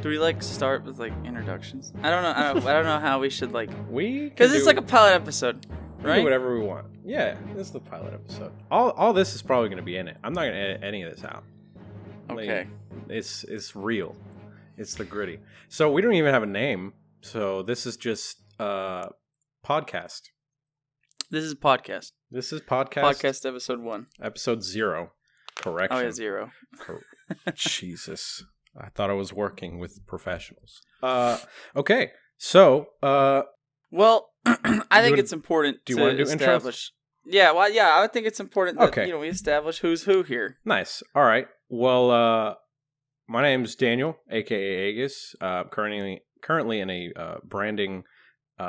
Do we like start with like introductions? I don't know. I don't know how we should like. Because it's like a pilot episode, right? Do whatever we want. Yeah, this is the pilot episode. All this is probably going to be in it. I'm not going to edit any of this out. Okay. It's real. It's the gritty. So we don't even have a name. So this is just podcast. This is podcast. This is podcast. Podcast episode 1. Episode 0. Correction. Oh yeah, 0. Jesus. I thought I was working with professionals. Okay. So, well, I think it's important do you want to do establish. Yeah, well, yeah, I think it's important that we establish who's who here. Nice. All right. Well, my name's Daniel, aka Aygis. Currently in a branding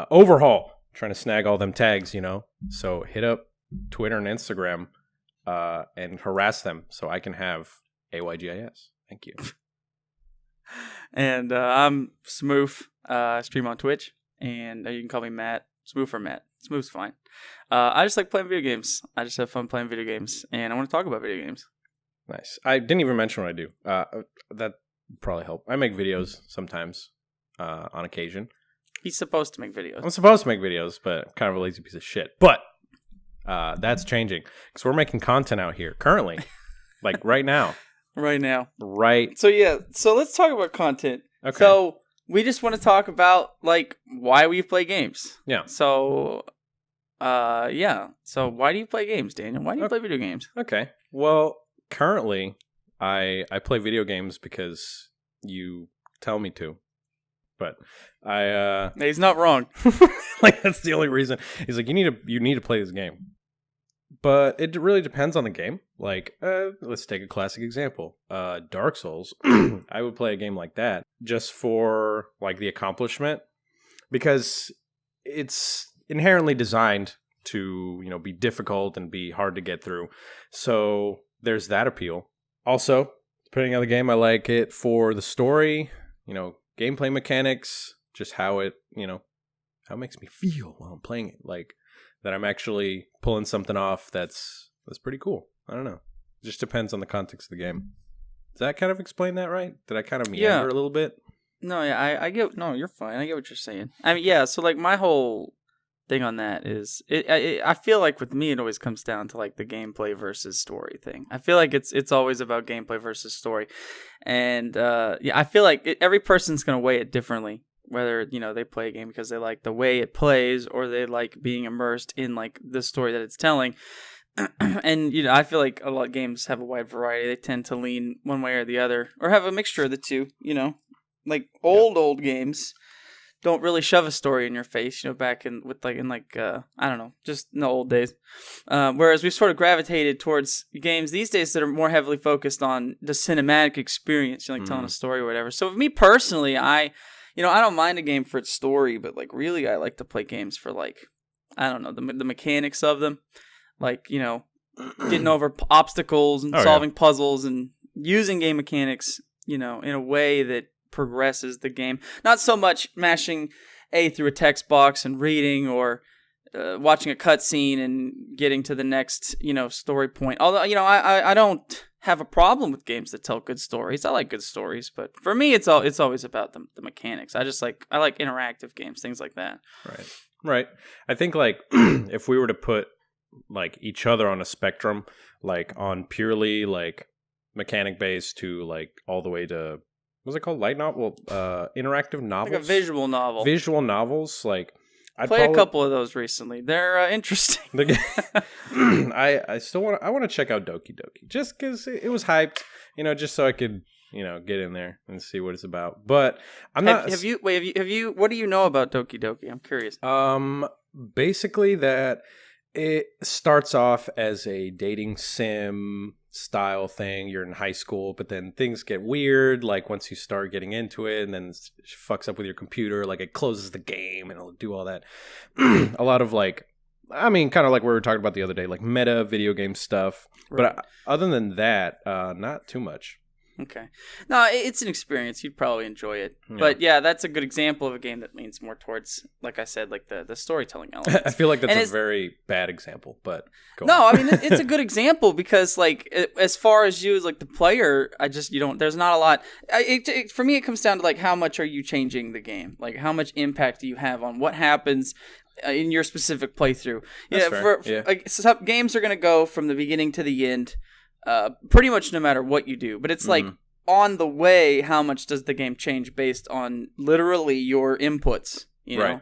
overhaul, trying to snag all them tags, So hit up Twitter and Instagram and harass them so I can have AYGIS. Thank you. And I'm Smoof. I stream on Twitch, and you can call me Matt. Smoof or Matt. Smoof's fine. I just like playing video games. I just have fun playing video games, and I want to talk about video games. Nice. I didn't even mention what I do. That would probably help. I make videos sometimes, on occasion. He's supposed to make videos. I'm supposed to make videos, but I'm kind of a lazy piece of shit. But that's changing, because we're making content out here currently, like right now. Right now. Right. So let's talk about content. Okay. So we just want to talk about like why we play games. Yeah. So So why do you play games, Daniel? Why do you play video games? Okay. Well, currently I play video games because you tell me to. But he's not wrong. Like, that's the only reason. He's like, you need to play this game. But it really depends on the game. Like, let's take a classic example. Dark Souls. I would play a game like that just for like the accomplishment, because it's inherently designed to, be difficult and be hard to get through. So there's that appeal. Also, depending on the game, I like it for the story, gameplay mechanics, just how it makes me feel while I'm playing it. Like, that I'm actually pulling something off that's pretty cool. I don't know. It just depends on the context of the game. Does that kind of explain that right? Did I kind of meander a little bit? No, yeah, I get. No, you're fine. I get what you're saying. I mean, yeah. So like my whole thing on that is, I feel like with me it always comes down to like the gameplay versus story thing. I feel like it's always about gameplay versus story, and I feel like every person's gonna weigh it differently. Whether, they play a game because they like the way it plays or they like being immersed in like the story that it's telling. And, I feel like a lot of games have a wide variety. They tend to lean one way or the other, or have a mixture of the two, Like old games don't really shove a story in your face, back in I don't know, just in the old days. Whereas we've sort of gravitated towards games these days that are more heavily focused on the cinematic experience, telling a story or whatever. So for me personally, I don't mind a game for its story, but like really I like to play games for like, I don't know, the mechanics of them. Like, getting over obstacles and solving puzzles and using game mechanics, in a way that progresses the game. Not so much mashing A through a text box and reading, or watching a cutscene and getting to the next, story point. Although, I don't have a problem with games that tell good stories. I like good stories, but for me, it's always about the mechanics. I like interactive games, things like that. Right. I think like if we were to put like each other on a spectrum, like on purely like mechanic based to like all the way to, what's it called? Light novel, interactive novels, like a visual novel. Visual novels, like. I played a couple of those recently. They're interesting. I still want to check out Doki Doki just because it was hyped, just so I could get in there and see what it's about. But I'm not. Have you? What do you know about Doki Doki? I'm curious. Basically that it starts off as a dating sim style thing. You're in high school, but then things get weird, like once you start getting into it, and then it fucks up with your computer, like it closes the game and it'll do all that. A lot of like, kind of like we were talking about the other day, like meta video game stuff. Right. But other than that, not too much. Okay. No, it's an experience. You'd probably enjoy it. Yeah. But yeah, that's a good example of a game that leans more towards, like I said, like the storytelling elements. I feel like that's a very bad example, but go no, on. I mean it's a good example because like as far as you as like the player, you don't. There's not a lot. For me, it comes down to like how much are you changing the game? Like how much impact do you have on what happens in your specific playthrough? Some games are gonna go from the beginning to the end. Pretty much no matter what you do, but it's like on the way, how much does the game change based on literally your inputs? You know, right.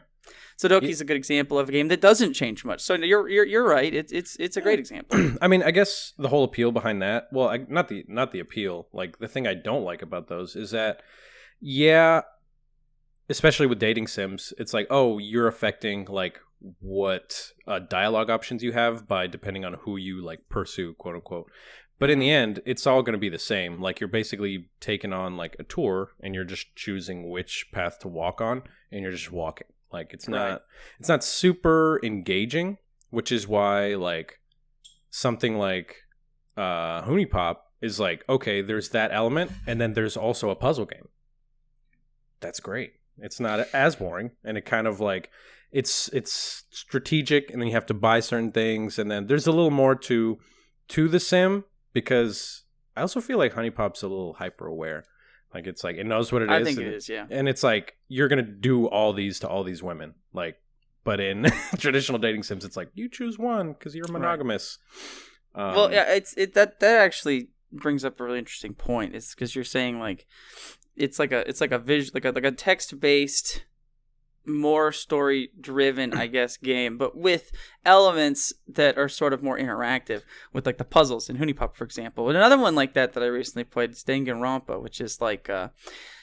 Sudoku's a good example of a game that doesn't change much. So you're right. It's a great example. I mean, I guess the whole appeal behind that. Well, not the appeal. Like the thing I don't like about those is that, yeah, especially with dating sims, it's like, oh, you're affecting like what dialogue options you have by depending on who you like pursue, quote unquote. But in the end, it's all going to be the same. Like, you're basically taking on, like, a tour, and you're just choosing which path to walk on, and you're just walking. Like, it's not super engaging, which is why, like, something like Hoonie Pop is like, okay, there's that element, and then there's also a puzzle game. That's great. It's not as boring, and it kind of, like, it's strategic, and then you have to buy certain things, and then there's a little more to the sim. Because I also feel like Honey Pop's a little hyper aware. Like it's like it knows what it is. I think it is, yeah. And it's like you're gonna do all these to all these women. Like, but in traditional dating sims, it's like you choose one because you're monogamous. Right. Well, yeah, that actually brings up a really interesting point. It's because you're saying like it's like a text based, more story driven, I guess, game, but with elements that are sort of more interactive with like the puzzles in Hoonie Pop, for example. And another one like that I recently played is Danganronpa, which is like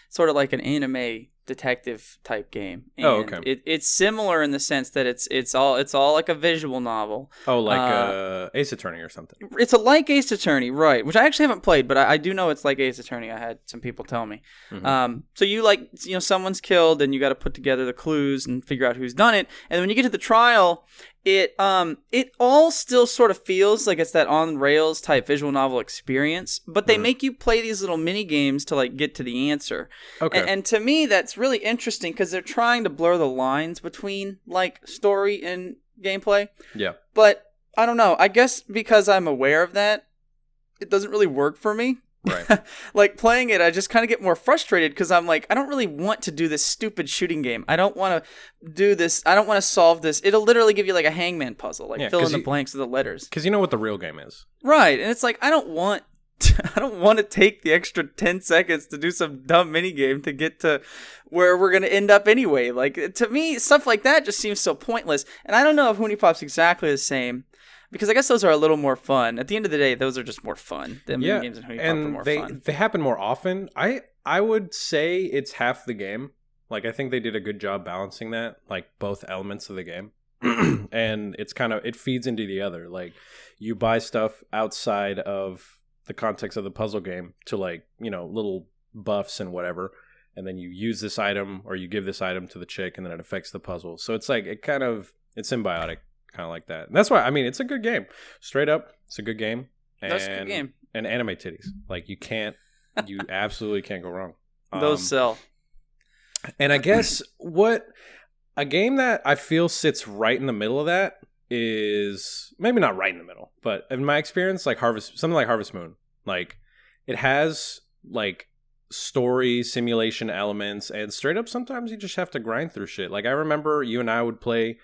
sort of like an anime detective type game. And okay. It's similar in the sense that it's all like a visual novel. Oh, like Ace Attorney or something. It's like Ace Attorney, right? Which I actually haven't played, but I do know it's like Ace Attorney. I had some people tell me. Mm-hmm. So you someone's killed, and you got to put together the clues and figure out who's done it. And when you get to the trial, it all still sort of feels like it's that on rails type visual novel experience, but they make you play these little mini games to like get to the answer. Okay. And to me, that's really interesting because they're trying to blur the lines between like story and gameplay. Yeah. But I don't know. I guess because I'm aware of that, it doesn't really work for me. Right. Like playing it, I just kind of get more frustrated because I'm like, I don't really want to do this stupid shooting game. I don't want to do this. I don't want to solve this. It'll literally give you like a hangman puzzle, like fill in the blanks of the letters. Because you know what the real game is. Right. And it's like, I don't want to take the extra 10 seconds to do some dumb mini game to get to where we're going to end up anyway. Like, to me, stuff like that just seems so pointless. And I don't know if Hoonie Pop's exactly the same. Because I guess those are a little more fun. At the end of the day, those are just more fun. The mini games in Hoonie Pop are more fun. They happen more often. I would say it's half the game. Like, I think they did a good job balancing that, like, both elements of the game. And it's kind of, it feeds into the other. Like, you buy stuff outside of the context of the puzzle game to, like, you know, little buffs and whatever. And then you use this item or you give this item to the chick and then it affects the puzzle. So it's like, it's symbiotic. Kind of like that. And that's why, I mean, it's a good game. Straight up, it's a good game. That's a good game. And anime titties. Like, you absolutely can't go wrong. Those sell. And I guess a game that I feel sits right in the middle of that is, maybe not right in the middle, but in my experience, like something like Harvest Moon. Like, it has, like, story simulation elements, and straight up, sometimes you just have to grind through shit. Like, I remember you and I would play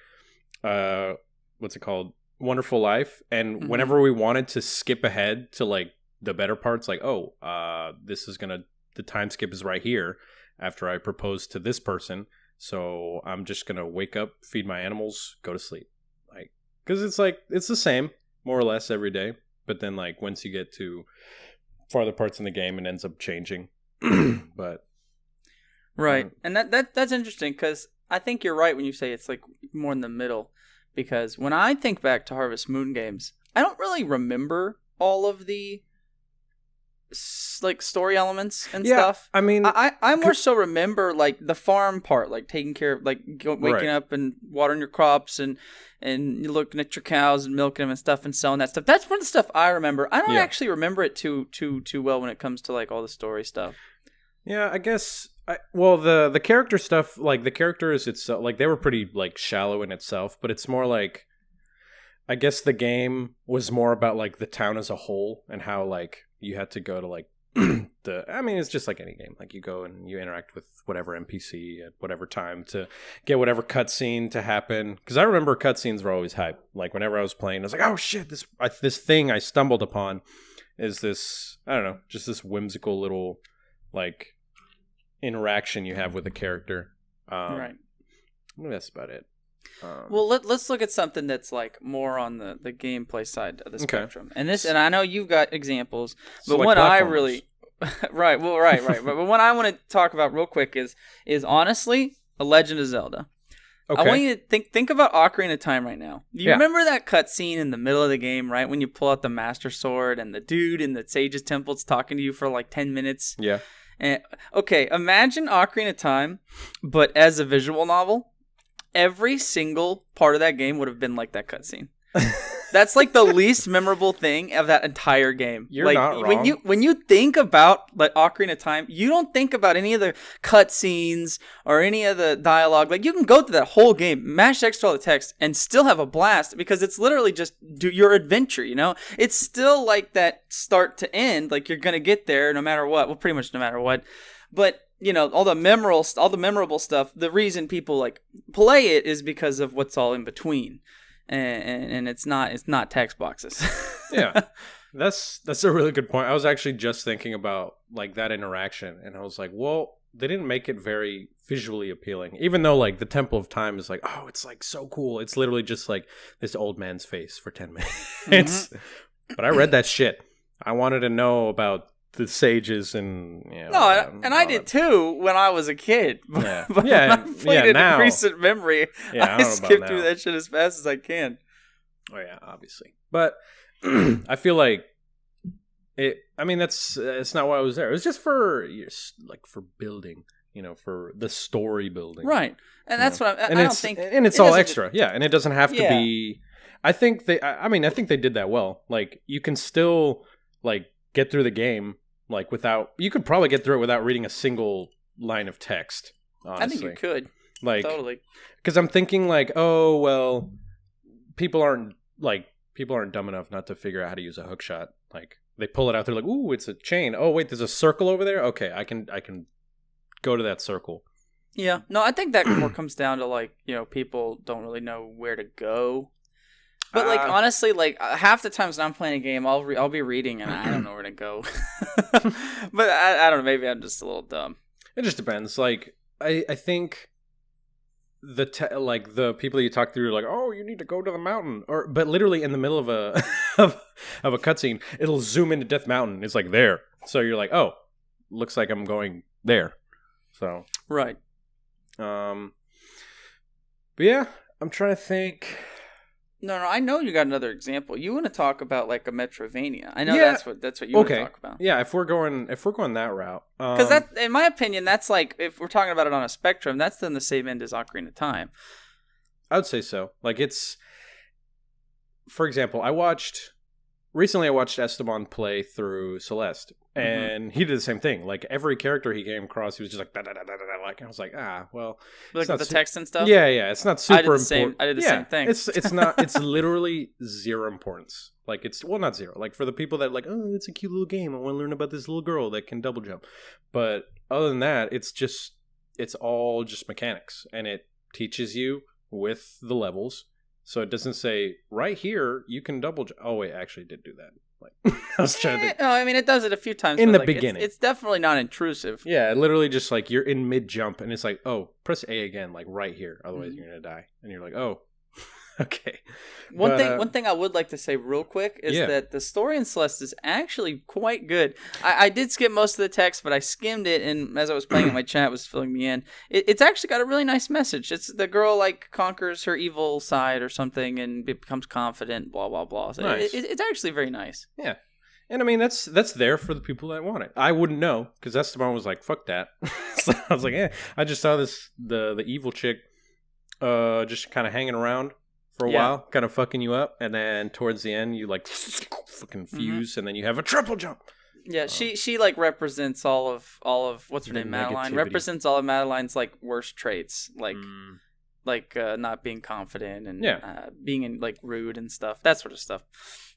what's it called, Wonderful Life, and whenever we wanted to skip ahead to like the better parts, like, oh, the time skip is right here after I propose to this person, so I'm just gonna wake up, feed my animals, go to sleep. Like, because it's like, it's the same more or less every day, but then like once you get to farther parts in the game, it ends up changing. But right. And that's interesting, because I think you're right when you say it's like more in the middle, because when I think back to Harvest Moon games, I don't really remember all of the like story elements and Yeah, stuff. I mean, I more so remember like the farm part, like taking care of like waking up and watering your crops and you're looking at your cows and milking them and stuff and selling that stuff. That's one of the stuff I remember. I don't actually remember it too well when it comes to like all the story stuff. Yeah, I guess. Well, the character stuff, like the characters itself, like they were pretty like shallow in itself, but it's more like, I guess the game was more about like the town as a whole and how like you had to go to like it's just like any game. Like you go and you interact with whatever NPC at whatever time to get whatever cutscene to happen. Because I remember cutscenes were always hype. Like whenever I was playing, I was like, oh shit, this thing I stumbled upon is this, I don't know, just this whimsical little like interaction you have with a character. Right. I think that's about it. Well, let's look at something that's like more on the gameplay side of the spectrum. And I know you've got examples, but like what I really right. But what I want to talk about real quick is honestly A Legend of Zelda. Okay. I want you to think about Ocarina of Time right now. Do you remember that cutscene in the middle of the game, right? When you pull out the Master Sword and the dude in the Sage's Temple is talking to you for like 10 minutes? Yeah. And, okay, imagine Ocarina of Time, but as a visual novel. Every single part of that game would have been like that cutscene. That's like the least memorable thing of that entire game. You're like, not wrong. When you think about like Ocarina of Time, you don't think about any of the cutscenes or any of the dialogue. Like you can go through that whole game, mash X to all the text, and still have a blast because it's literally just do your adventure. You know, it's still like that start to end. Like you're gonna get there no matter what. Well, pretty much no matter what. But you know, all the memorable stuff. The reason people like play it is because of what's all in between, and it's not text boxes. Yeah, that's a really good point. I was actually just thinking about like that interaction, and I was like, well, they didn't make it very visually appealing, even though like the Temple of Time is like, oh, it's like so cool. It's literally just like this old man's face for 10 minutes. Mm-hmm. But I read that shit. I wanted to know about the sages and I did too when I was a kid. Yeah, but when I played it in recent memory, I skip through that shit as fast as I can. Oh yeah, obviously, but I feel like it. I mean, it's not why I was there. It was just for building, for the story building, right? And that's what I don't think. And it's all extra, and it doesn't have to be. I think I think they did that well. Like you can still like get through the game. Like you could probably get through it without reading a single line of text. Honestly. I think you could. Like totally. Because I'm thinking like, oh well, people aren't dumb enough not to figure out how to use a hook shot. Like they pull it out, they're like, ooh, it's a chain. Oh wait, there's a circle over there. Okay, I can go to that circle. Yeah. No, I think that more comes down to like people don't really know where to go. But like honestly, like half the times when I'm playing a game, I'll be reading and I don't know where to go. But I don't know. Maybe I'm just a little dumb. It just depends. Like I think the people that you talk through are like, oh, you need to go to the mountain, but literally in the middle of a of a cutscene, it'll zoom into Death Mountain. It's like there, so you're like, oh, looks like I'm going there. So right. But yeah, I'm trying to think. No, I know you got another example. You want to talk about like a Metrovania. I know that's what you want to talk about. Yeah, if we're going that route, because that, in my opinion, that's like if we're talking about it on a spectrum, that's then the same end as Ocarina of Time. I would say so. Like it's, for example, I watched Esteban play through Celeste, and he did the same thing. Like every character he came across, he was just like, da, da, da, da, da, like, and I was like, well, like the text and stuff. Yeah, it's not super important. I did the same thing. It's not. It's literally zero importance. Like it's not zero. Like for the people that like, oh, it's a cute little game. I want to learn about this little girl that can double jump. But other than that, it's all just mechanics, and it teaches you with the levels. So it doesn't say right here you can double jump. Oh wait, actually, it did do that. Like I was trying to. No, I mean it does it a few times in the beginning. It's definitely not intrusive. Yeah, literally just like you're in mid jump and it's like, oh, press A again, like right here, otherwise you're gonna die. And you're like, oh, okay. One thing I would like to say real quick is that the story in Celeste is actually quite good. I did skip most of the text, but I skimmed it, and as I was playing it, my chat was filling me in. It's actually got a really nice message. It's the girl like conquers her evil side or something and becomes confident, blah blah blah. So nice. It's actually very nice. Yeah, And I mean, that's there for the people that want it. I wouldn't know, because Esteban was like, fuck that. So I was like, I just saw the evil chick just kind of hanging around for a while, kind of fucking you up. And then towards the end, you like fucking fuse, and then you have a triple jump. Yeah, she like represents all of what's her name, Madeline, represents all of Madeline's like worst traits, like not being confident and being like rude and stuff, that sort of stuff.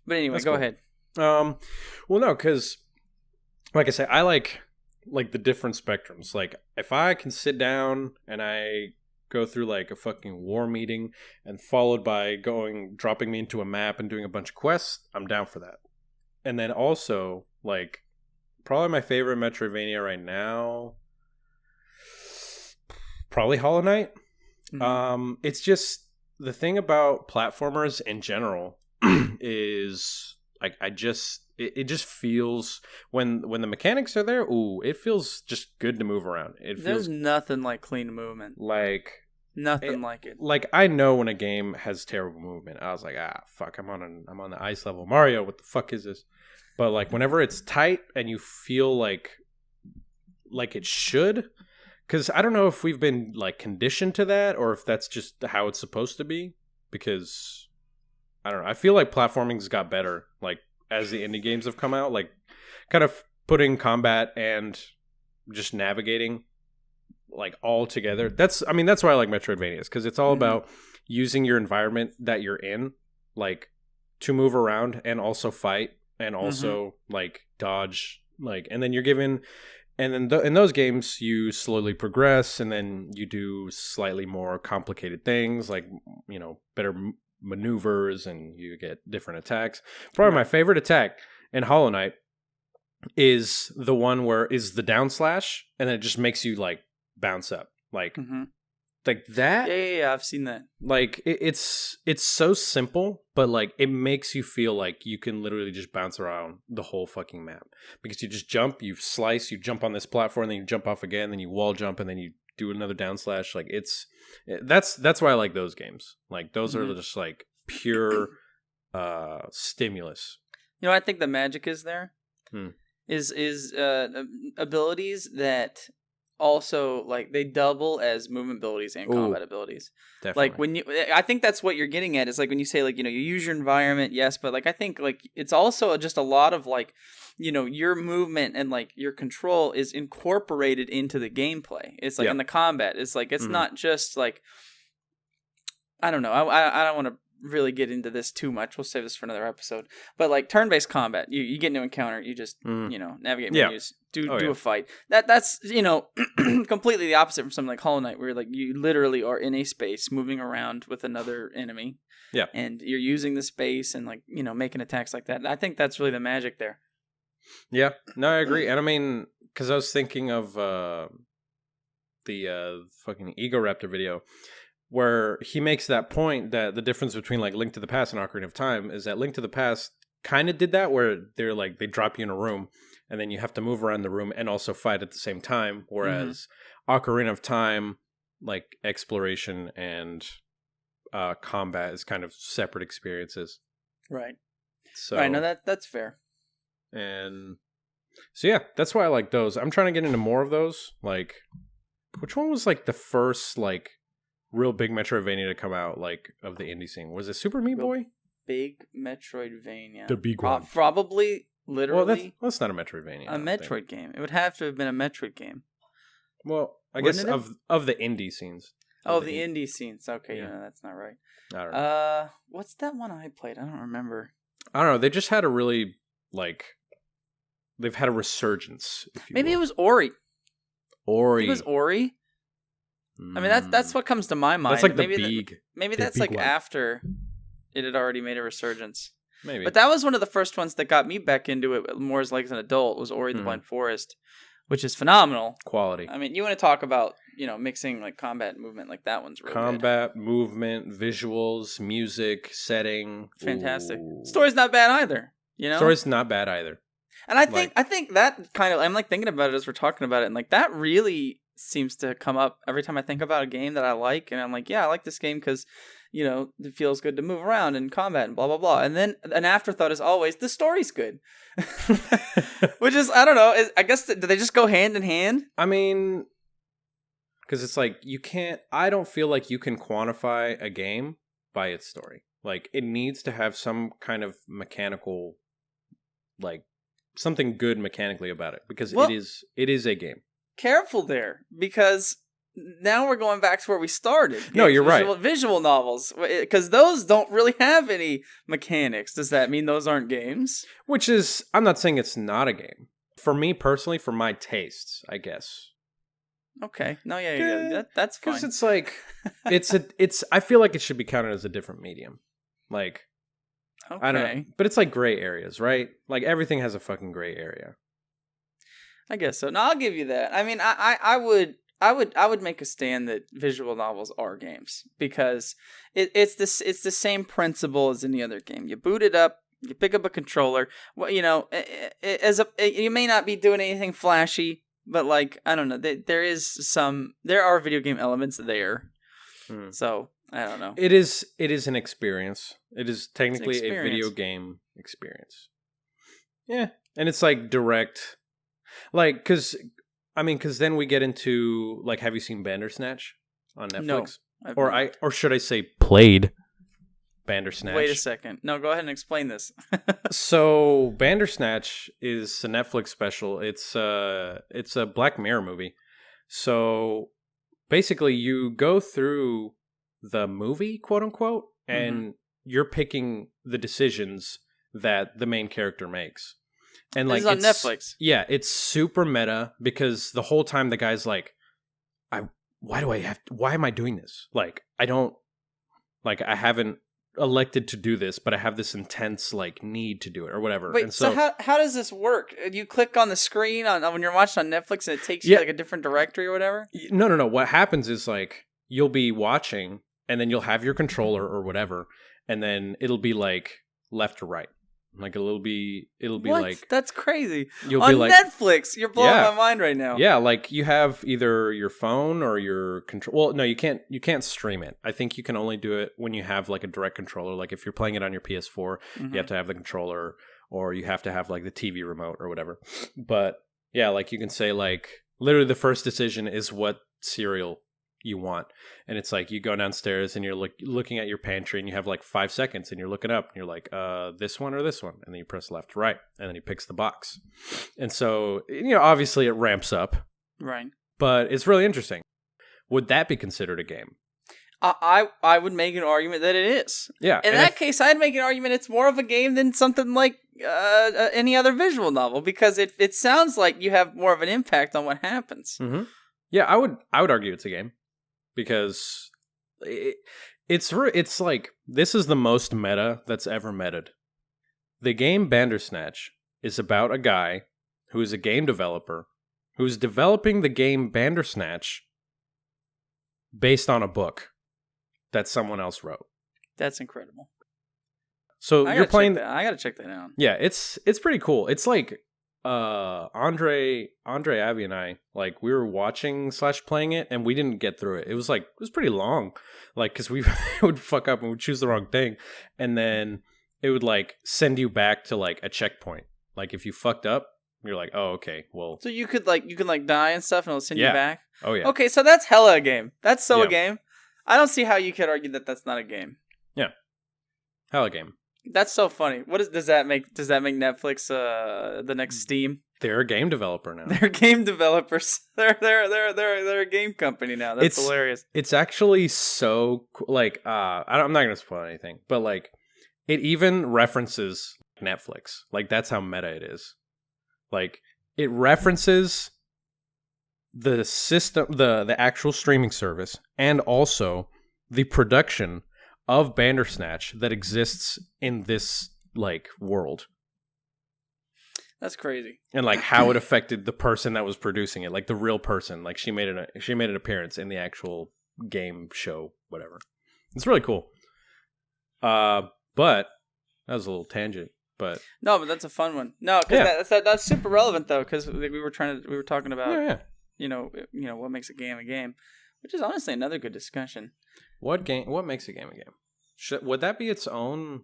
But anyway, go ahead. Well, no, because like I say, I like the different spectrums. Like if I can sit down and I go through like a fucking war meeting and followed by dropping me into a map and doing a bunch of quests, I'm down for that. And then also like probably my favorite Metroidvania right now, probably Hollow Knight. Mm-hmm. It's just the thing about platformers in general is like it just feels when the mechanics are there, it feels just good to move around. There's nothing like clean movement. Like nothing like it. Like I know when a game has terrible movement, I was like, fuck, I'm on the ice level. Mario, what the fuck is this? But like whenever it's tight and you feel like it should, because I don't know if we've been like conditioned to that or if that's just how it's supposed to be, because I don't know. I feel like platforming's got better, like as the indie games have come out, like kind of putting combat and just navigating like all together. That's why I like Metroidvanias, because it's all about using your environment that you're in, like to move around and also fight and also like dodge, like, and then you're given. And then in those games, you slowly progress, and then you do slightly more complicated things, like, you know, better maneuvers, and you get different attacks. Probably my favorite attack in Hollow Knight is the one where is the down slash, and then it just makes you like bounce up, like that. Yeah, I've seen that. Like it's so simple, but like it makes you feel like you can literally just bounce around the whole fucking map, because you just jump, you slice, you jump on this platform, then you jump off again, then you wall jump, and then you do another down slash. Like that's why I like those games. Like those are just like pure stimulus. You know, I think the magic is there. Is abilities that also like they double as movement abilities and combat abilities. Definitely. Like when I think that's what you're getting at, is like when you say like, you know, you use your environment, yes, but like I think like it's also just a lot of like, you know, your movement and like your control is incorporated into the gameplay. It's like in the combat, it's like it's not just like, I don't know, I don't want to really get into this too much. We'll save this for another episode. But like turn-based combat, you get into encounter, you just you know, navigate menus, do a fight. That's you know, completely the opposite from something like Hollow Knight, where like you literally are in a space moving around with another enemy. Yeah. And you're using the space and like, you know, making attacks like that. I think that's really the magic there. Yeah. No, I agree. And I mean, because I was thinking of the fucking Ego Raptor video, where he makes that point that the difference between like Link to the Past and Ocarina of Time is that Link to the Past kind of did that, where they're like they drop you in a room and then you have to move around the room and also fight at the same time, whereas Ocarina of Time, like exploration and combat is kind of separate experiences. Right. So right, no, that's fair. And so yeah, that's why I like those. I'm trying to get into more of those. Like, which one was like the first like real big Metroidvania to come out, like of the indie scene? Was it Super Meat Boy? Big Metroidvania. The big one. Probably, literally. Well, that's not a Metroidvania. A Metroid game. It would have to have been a Metroid game. Well, I guess of the indie scenes. Oh, the indie scenes. Okay, yeah, that's not right. I don't know. What's that one I played? I don't remember. I don't know. They just had a really like. They've had a resurgence. Maybe it was Ori. Ori. It was Ori. I mean, that's what comes to my mind. That's like maybe that's like one. After it had already made a resurgence. Maybe. But that was one of the first ones that got me back into it more as like an adult. Was Ori the Blind Forest, which is phenomenal quality. I mean, you want to talk about, you know, mixing like combat and movement, like that one's really combat, good. Movement, visuals, music, setting, fantastic. Story's not bad either. You know, story's not bad either. And I think that kind of, I'm like thinking about it as we're talking about it, and like that really seems to come up every time I think about a game that I like, and I'm like, yeah, I like this game because, it feels good to move around in combat and blah blah blah. And then an afterthought is always the story's good, which is I don't know. I guess do they just go hand in hand? I mean, because it's like you can't. I don't feel like you can quantify a game by its story. Like it needs to have some kind of mechanical, like something good mechanically about it, because it is a game. Careful there, because now we're going back to where we started. No, you're right. Visual novels, because those don't really have any mechanics. Does that mean those aren't games? Which is, I'm not saying it's not a game. For me personally, for my tastes, I guess. Okay. No, yeah, that's fine. Because it's like, it's. I feel like it should be counted as a different medium. Like, okay. I don't know, but it's like gray areas, right? Like everything has a fucking gray area. I guess so. No, I'll give you that. I mean, I would make a stand that visual novels are games, because it's the same principle as any other game. You boot it up, you pick up a controller. Well, you may not be doing anything flashy, but like I don't know, there are video game elements there. So I don't know. It is an experience. It is technically a video game experience. Yeah, and it's like direct. Like, because then we get into, like, have you seen Bandersnatch on Netflix? No. Or should I say played Bandersnatch? Wait a second. No, go ahead and explain this. So, Bandersnatch is a Netflix special. It's a Black Mirror movie. So, basically, you go through the movie, quote unquote, and you're picking the decisions that the main character makes. And this like is on Netflix. Yeah, it's super meta, because the whole time the guy's like, why am I doing this? Like, I haven't elected to do this, but I have this intense like need to do it or whatever. Wait, and so how does this work? You click on the screen when you're watching on Netflix and it takes you like a different directory or whatever? No. What happens is like you'll be watching and then you'll have your controller or whatever, and then it'll be like left to right. Like it'll be what? Like that's crazy. You'll on be like Netflix. You're blowing my mind right now. Yeah, like you have either your phone or your control. Well, no, you can't stream it. I think you can only do it when you have like a direct controller. Like if you're playing it on your PS4, you have to have the controller, or you have to have like the TV remote or whatever. But yeah, like you can say like literally the first decision is what cereal you want, and it's like you go downstairs and you're looking at your pantry and you have like 5 seconds and you're looking up and you're like this one or this one, and then you press left to right and then he picks the box. And so obviously it ramps up, right? But it's really interesting. Would that be considered a game? I would make an argument that it is. Yeah. In that case, I'd make an argument it's more of a game than something like any other visual novel, because it sounds like you have more of an impact on what happens. Mm-hmm. Yeah, I would argue it's a game. Because it's like, this is the most meta that's ever meted. The game Bandersnatch is about a guy who is a game developer who's developing the game Bandersnatch based on a book that someone else wrote. That's incredible. So you're playing. I gotta check that out. Yeah, it's pretty cool. It's like Andre, Abby, and I, like, we were watching / playing it, and we didn't get through it. It was pretty long, like, because we would fuck up and we'd choose the wrong thing, and then it would like send you back to like a checkpoint. Like if you fucked up, you're like, oh, okay, well. So you could die and stuff, and it'll send you back. Oh yeah. Okay, so that's hella a game. That's a game. I don't see how you could argue that that's not a game. Yeah, hella game. That's so funny. Does that make Netflix the next Steam? They're a game developer now. They're game developers. They're a game company now. That's hilarious. It's actually so like I'm not gonna spoil anything, but like it even references Netflix. Like that's how meta it is. Like it references the system, the actual streaming service, and also the production of Bandersnatch that exists in this like world. That's crazy. And like how it affected the person that was producing it, like the real person. Like she made an appearance in the actual game show, whatever. It's really cool. But that was a little tangent. But no, but that's a fun one. No, because that's super relevant though, because we were talking about what makes a game, which is honestly another good discussion. What makes a game a game? Would that be its own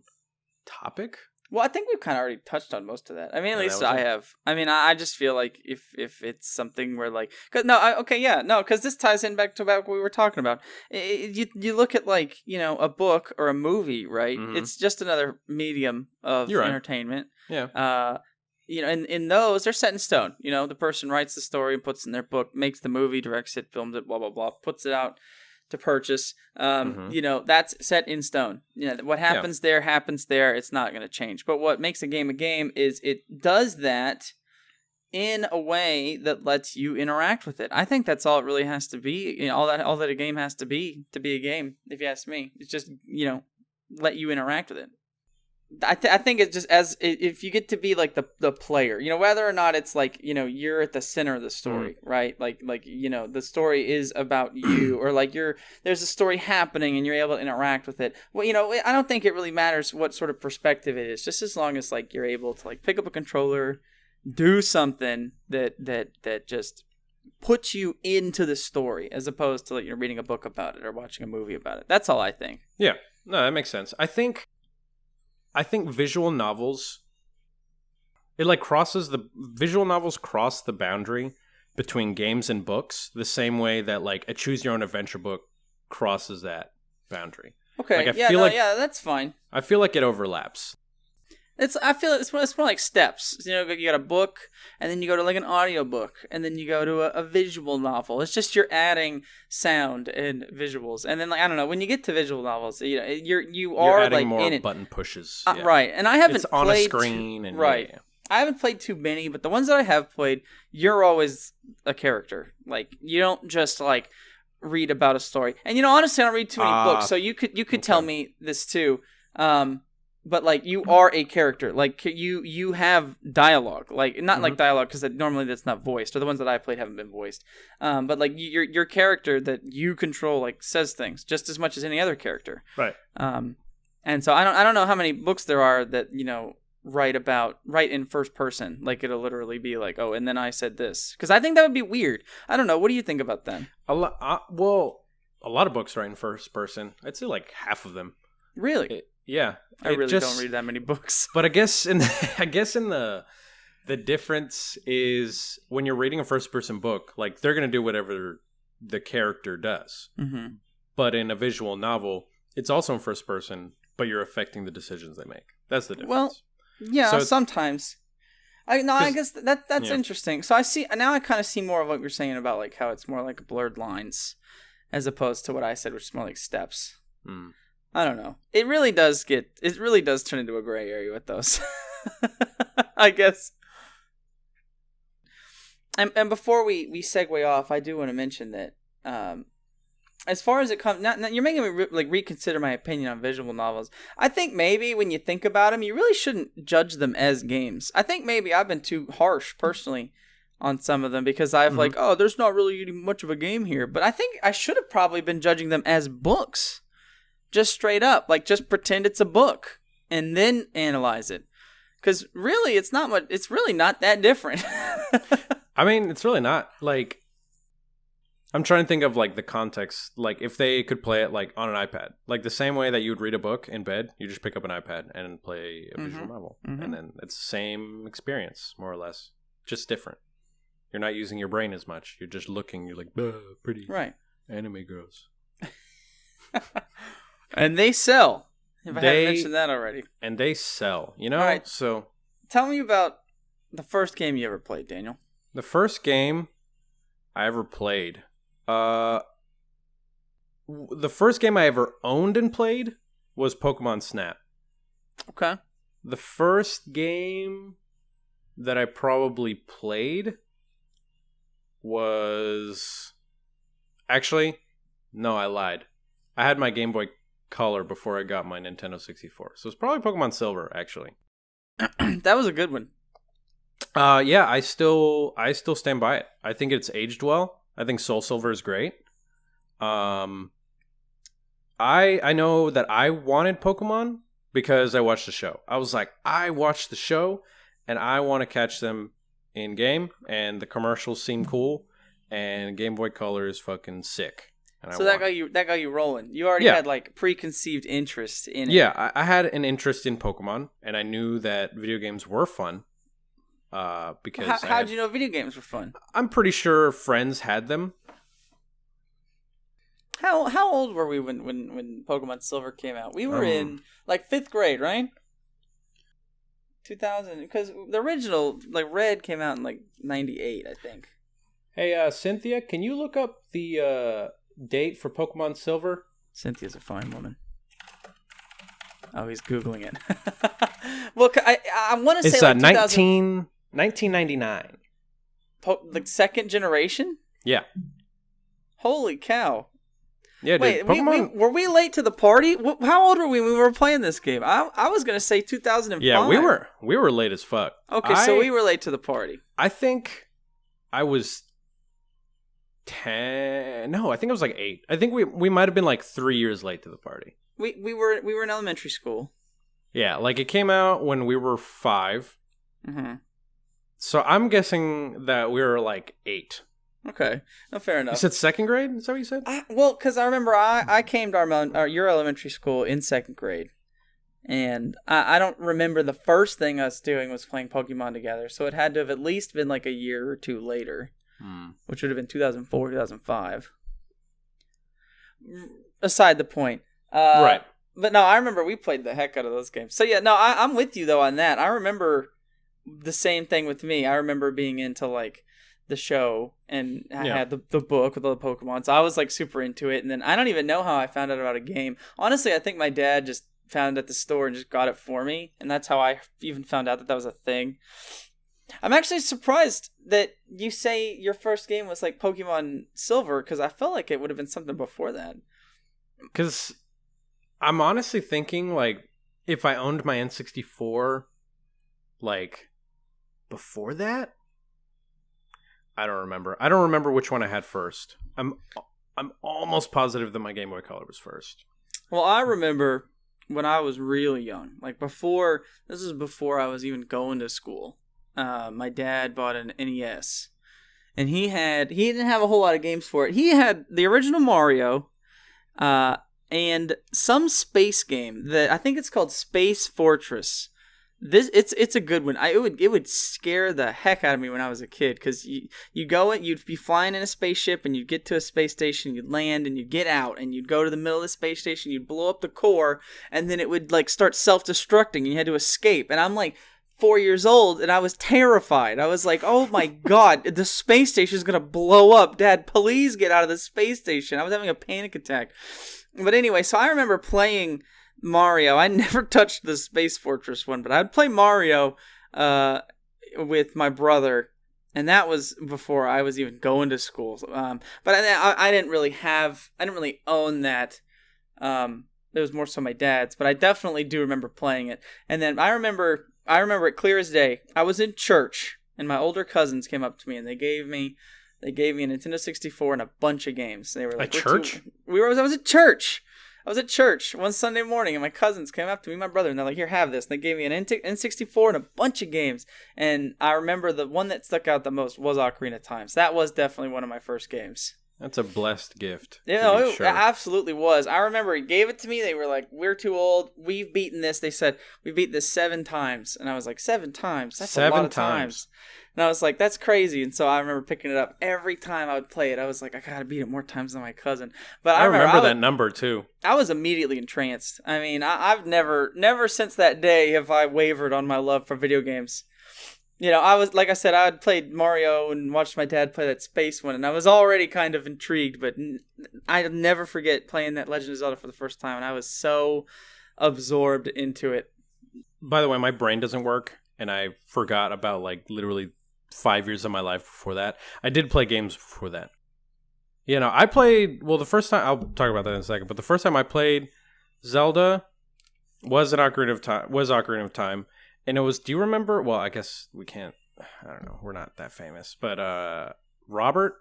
topic? Well, I think we've kind of already touched on most of that. I mean, at Yeah, least that was I it. have. I mean, I just feel like if it's something where like, cause no, because this ties in back to about what we were talking about. You look at like a book or a movie, right? Mhm. It's just another medium of You're right. entertainment. Yeah. In those they're set in stone. The person writes the story and puts it in their book, makes the movie, directs it, films it, blah blah blah, puts it out to purchase. That's set in stone. What happens there happens there. It's not going to change. But what makes a game is it does that in a way that lets you interact with it. I think that's all it really has to be. All that a game has to be a game. If you ask me, it's just let you interact with it. I think it's just if you get to be like the player, whether or not it's like, you're at the center of the story, right? Like, the story is about you, or like there's a story happening and you're able to interact with it. Well, I don't think it really matters what sort of perspective it is, just as long as like you're able to like pick up a controller, do something that just puts you into the story, as opposed to like you're reading a book about it or watching a movie about it. That's all I think. Yeah. No, that makes sense. I think visual novels, visual novels cross the boundary between games and books the same way that like a choose your own adventure book crosses that boundary. Okay. Like, that's fine. I feel like it overlaps. I feel it's more like steps. You got a book, and then you go to like an audio book, and then you go to a visual novel. It's just you're adding sound and visuals, and then like I don't know, when you get to visual novels, you're adding like more in it. button pushes, right? And I haven't it's on played a screen, and right. Yeah. I haven't played too many, but the ones that I have played, you're always a character. Like you don't just like read about a story, and honestly, I don't read too many books, so you could tell me this too. But like you are a character, like you have dialogue, like not like dialogue because normally that's not voiced, or the ones that I played haven't been voiced. But like your character that you control like says things just as much as any other character. Right. And so I don't know how many books there are that write in first person, like it'll literally be like, oh, and then I said this, because I think that would be weird. I don't know. What do you think about that? A lot of books write in first person. I'd say like half of them. Really? Yeah. I really don't read that many books. But I guess in the difference is when you're reading a first person book, like they're gonna do whatever the character does. Mm-hmm. But in a visual novel, it's also in first person, but you're affecting the decisions they make. That's the difference. Well, yeah, so sometimes. I guess that's interesting. So I kind of see more of what you're saying about like how it's more like blurred lines, as opposed to what I said, which is more like steps. Mm. I don't know. It really does turn into a gray area with those. I guess. And before we segue off, I do want to mention that as far as it comes, now you're making me reconsider my opinion on visual novels. I think maybe when you think about them, you really shouldn't judge them as games. I think maybe I've been too harsh personally on some of them because I've like, oh, there's not really much of a game here. But I think I should have probably been judging them as books. Just straight up, like just pretend it's a book and then analyze it. Because really, it's really not that different. I mean, it's really not. Like, I'm trying to think of like the context. Like, if they could play it like on an iPad, like the same way that you would read a book in bed, you just pick up an iPad and play a visual novel, and then it's the same experience, more or less, just different. You're not using your brain as much. You're just looking. You're like, pretty, right? Anime girls. And they sell. If I haven't mentioned that already. And they sell, All right. So tell me about the first game you ever played, Daniel. The first game I ever played. The first game I ever owned and played was Pokemon Snap. Okay. The first game that I probably played was... Actually, no, I lied. I had my Game Boy Color before I got my Nintendo 64. So it's probably Pokemon Silver, actually. That was a good one. Yeah, I still stand by it. I think it's aged well. I think Soul Silver is great. I know that I wanted Pokemon because I watched the show. I was like, I watched the show and I want to catch them in game, and the commercials seem cool, and Game Boy Color is fucking sick. And so that got you rolling. You already had like preconceived interest in it. Yeah, I had an interest in Pokemon, and I knew that video games were fun. Because how'd you know video games were fun? I'm pretty sure friends had them. How old were we when Pokemon Silver came out? We were in like 5th grade, right? 2000, because the original like Red came out in like 98, I think. Hey, Cynthia, can you look up the date for Pokemon Silver? Cynthia's a fine woman. Oh, he's Googling it. Well, I want to say like 1999. The second generation? Yeah. Holy cow. Yeah, dude. Wait, Pokemon... were we late to the party? How old were we when we were playing this game? I was going to say 2005. Yeah, we were late as fuck. Okay, so we were late to the party. I think I was 10. No, I think I was like 8. I think we might have been like 3 years late to the party. We were in elementary school. Yeah, like it came out when we were 5. Mm-hmm. So I'm guessing that we were like 8. Okay, no, fair enough. You said 2nd grade? Is that what you said? Well, because I remember I came to your elementary school in 2nd grade, and I don't remember the first thing us doing was playing Pokemon together. So it had to have at least been like a year or two later, which would have been 2004, 2005. Aside the point, right? But no, I remember we played the heck out of those games. So yeah, no, I'm with you though on that. I remember the same thing with me. I remember being into like the show, and I had the book with all the Pokemon, so I was like super into it. And then I don't even know how I found out about a game. Honestly, I think my dad just found it at the store and just got it for me, and that's how I even found out that was a thing. I'm actually surprised that you say your first game was like Pokemon Silver, because I felt like it would have been something before that. Because I'm honestly thinking like if I owned my N64 like before that, I don't remember. I don't remember which one I had first. I'm almost positive that my Game Boy Color was first. Well, I remember when I was really young, like before I was even going to school. My dad bought an NES, and he didn't have a whole lot of games for it. He had the original Mario, and some space game that I think it's called Space Fortress. It's a good one. It would scare the heck out of me when I was a kid, because you'd be flying in a spaceship and you'd get to a space station, you'd land and you'd get out and you'd go to the middle of the space station, you'd blow up the core, and then it would like start self-destructing and you had to escape. And I'm like 4 years old and I was terrified. I was like, oh my god, the space station is gonna blow up. Dad, please get out of the space station. I was having a panic attack. But anyway, so I remember playing Mario. I never touched the Space Fortress one, but I'd play Mario with my brother, and that was before I was even going to school. But I didn't really own that. It was more so my dad's, but I definitely do remember playing it. And then I remember it clear as day. I was in church, and my older cousins came up to me, and they gave me a Nintendo 64 and a bunch of games. They were like, church? I was at church. I was at church one Sunday morning, and my cousins came up to me, my brother, and they're like, here, have this. And they gave me an N64 and a bunch of games. And I remember the one that stuck out the most was Ocarina of Time. So that was definitely one of my first games. That's a blessed gift. Yeah, it absolutely was. I remember he gave it to me. They were like, we're too old. We've beaten this. They said, we've beaten this 7 times. And I was like, 7 times? That's a lot of times. And I was like, that's crazy. And so I remember picking it up every time I would play it. I was like, I gotta beat it more times than my cousin. But I remember that number too. I was immediately entranced. I mean, I've never since that day have I wavered on my love for video games. You know, I was, like I said, I had played Mario and watched my dad play that space one, and I was already kind of intrigued, but I'll never forget playing that Legend of Zelda for the first time, and I was so absorbed into it. By the way, my brain doesn't work, and I forgot about, like, literally 5 years of my life before that. I did play games before that. You know, I played, well, the first time, I'll talk about that in a second, but the first time I played Zelda was Ocarina of Time. And it was, do you remember, well, I guess we can't, I don't know, we're not that famous, but Robert?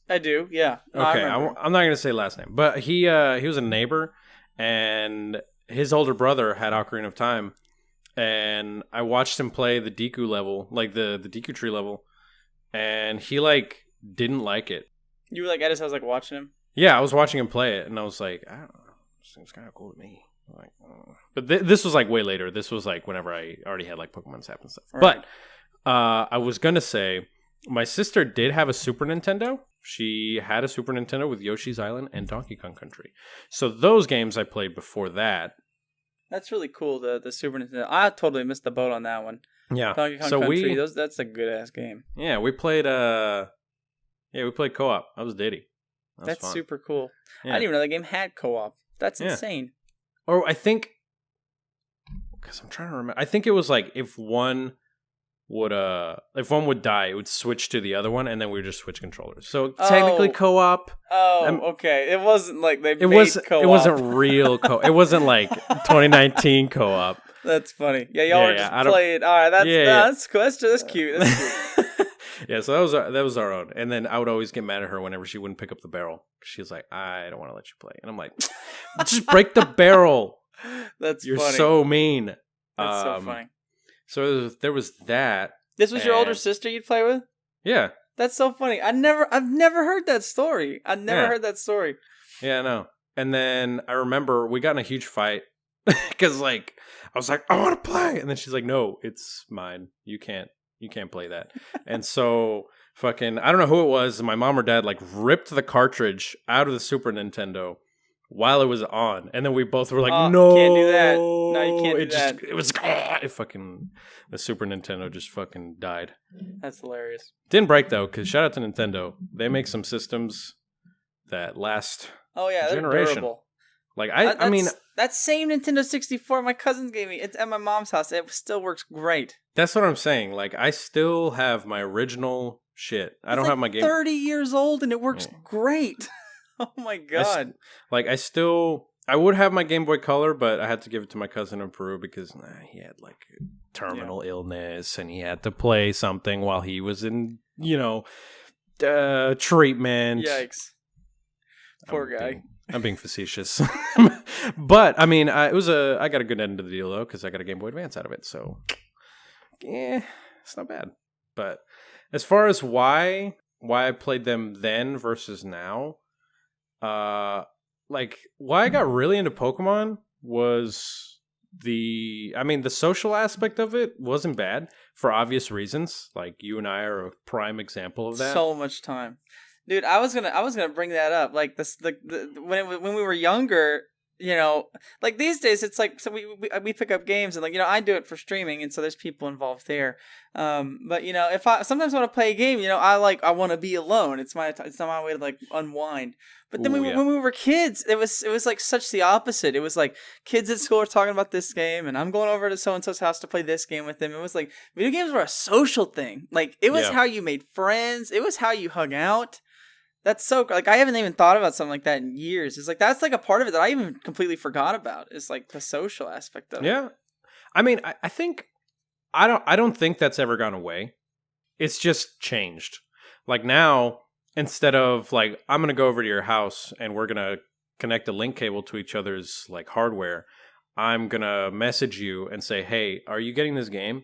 I do, yeah. No, okay, I'm not going to say last name, but he was a neighbor, and his older brother had Ocarina of Time, and I watched him play the Deku level, like the Deku Tree level, and he, like, didn't like it. You were like at his house, like, watching him? Yeah, I was watching him play it, and I was like, I don't know, this thing's kind of cool to me. Like, but this was like way later. This was like whenever I already had like Pokemon Snap and stuff. Right. But I was gonna say my sister did have a Super Nintendo. She had a Super Nintendo with Yoshi's Island and Donkey Kong Country. So those games I played before that. That's really cool. The Super Nintendo. I totally missed the boat on that one. Yeah. Donkey Kong So Country. That's a good ass game. Yeah, we played we played co-op. That was Diddy. That's fun. super cool. Yeah. I didn't even know that game had co-op. That's insane. Or I think, because I'm trying to remember. I think it was like if one would die, it would switch to the other one, and then we would just switch controllers. So technically co-op. Okay. It wasn't like they made co-op. It wasn't real co-op. It wasn't like 2019 co-op. That's funny. Yeah, y'all were just playing. All right, that's cool. That's cute. That's cute. Yeah, so that was our own. And then I would always get mad at her whenever she wouldn't pick up the barrel. She was like, I don't want to let you play. And I'm like, just break the barrel. You're funny. so mean. That's so funny. So there was that. This was your older sister you'd play with? Yeah. That's so funny. I've never heard that story. Heard that story. Yeah, I know. And then I remember we got in a huge fight because like I was like, I want to play. And then she's like, no, it's mine. You can't play that. And so fucking, I don't know who it was. My mom or dad like ripped the cartridge out of the Super Nintendo while it was on. And then we both were like, no. You can't do that. No, you can't do that. The Super Nintendo just fucking died. That's hilarious. Didn't break though, because shout out to Nintendo. They make some systems that last generation. They're durable. Like I mean, that same Nintendo 64 my cousins gave me, it's at my mom's house. It still works great. That's what I'm saying. Like I still have my original shit. I don't have my game. 30 years old and it works great. Oh my god. I would have my Game Boy Color, but I had to give it to my cousin in Peru because he had like terminal illness and he had to play something while he was in, treatment. Yikes. Poor guy. I'm being facetious. But I mean, I got a good end of the deal though, because I got a Game Boy Advance out of it. So it's not bad. But as far as why I played them then versus now, like why I got really into Pokemon was the social aspect of it wasn't bad for obvious reasons. Like you and I are a prime example of that. So much time. Dude, I was gonna bring that up. Like when we were younger, like these days it's like, so we pick up games and like, I do it for streaming, and so there's people involved there. But if I sometimes want to play a game, I want to be alone. It's not my way to like unwind. But then when we were kids, it was like such the opposite. It was like kids at school are talking about this game, and I'm going over to so and so's house to play this game with them. It was like video games were a social thing. Like it was how you made friends. It was how you hung out. That's so, like, I haven't even thought about something like that in years. It's like, that's like a part of it that I even completely forgot about. It's like the social aspect of it. Yeah. I mean, I think, I don't think that's ever gone away. It's just changed. Like now, instead of like, I'm going to go over to your house and we're going to connect a link cable to each other's like hardware, I'm going to message you and say, hey, are you getting this game?